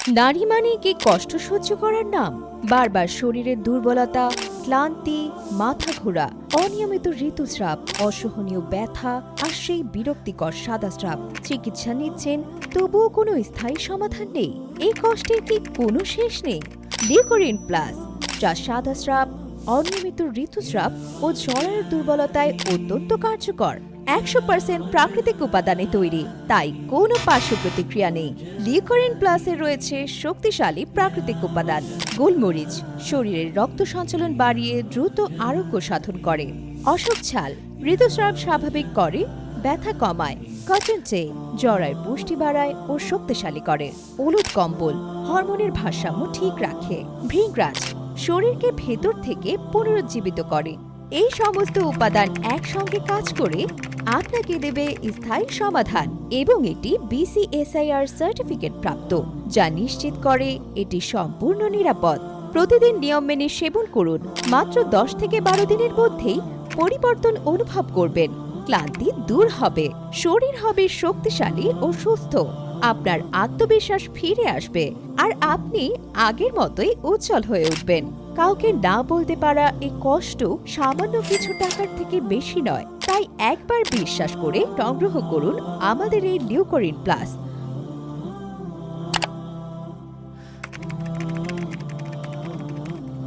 নারী মানে কি কষ্ট সহ্য করার নাম? বারবার শরীরের দুর্বলতা, ক্লান্তি, মাথা ঘোরা, অনিয়মিত ঋতুস্রাব, অসহনীয় ব্যথা আর সেই বিরক্তিকর সাদাস্রাব। চিকিৎসা নিচ্ছেন, তবুও কোনো স্থায়ী সমাধান নেই। এই কষ্টের কি কোনো শেষ নেই? লিউকোরিন প্লাস, যা সাদাস্রাব, অনিয়মিত ঋতুস্রাব ও জরায়ুর দুর্বলতায় অত্যন্ত কার্যকর। 100% প্রাকৃতিক উপাদানে তৈরি, তাই কোনো পার্শ্ব প্রতিক্রিয়া নেই। লিউকোরিন প্লাসে রয়েছে শক্তিশালী প্রাকৃতিক উপাদান। গোলমরিচ শরীরের রক্ত সঞ্চালন বাড়িয়ে দ্রুত আরোগ্য সাধন করে। অশোক ছাল ঋতুস্রাব স্বাভাবিক করে, ব্যথা কমায়। কটন চে জরায়ুর পুষ্টি বাড়ায় ও শক্তিশালী করে। হলুদ কম্বল হরমোনের ভারসাম্য ঠিক রাখে। ভৃঙ্গরাজ শরীরকে ভেতর থেকে পুনরুজ্জীবিত করে। এই সমস্ত উপাদান একসঙ্গে কাজ করে আপনাকে দেবে স্থায়ী সমাধান, এবং এটি BCSIR সার্টিফিকেট প্রাপ্ত, যা নিশ্চিত করে এটি সম্পূর্ণ নিরাপদ। প্রতিদিন নিয়ম মেনে সেবন করুন। মাত্র 10 থেকে 12 দিনের মধ্যেই পরিবর্তন অনুভব করবেন। ক্লান্তি দূর হবে, শরীর হবে শক্তিশালী ও সুস্থ। আপনার আত্মবিশ্বাস ফিরে আসবে, আর আপনি আগের মতোই উজ্জ্বল হয়ে উঠবেন। কাউকে না বলতে পারা এই কষ্ট সামান্য কিছু টাকার থেকে বেশি নয়। তাই একবার বিশ্বাস করে সংগ্রহ করুন আমাদের এই লিউকোরিন প্লাস।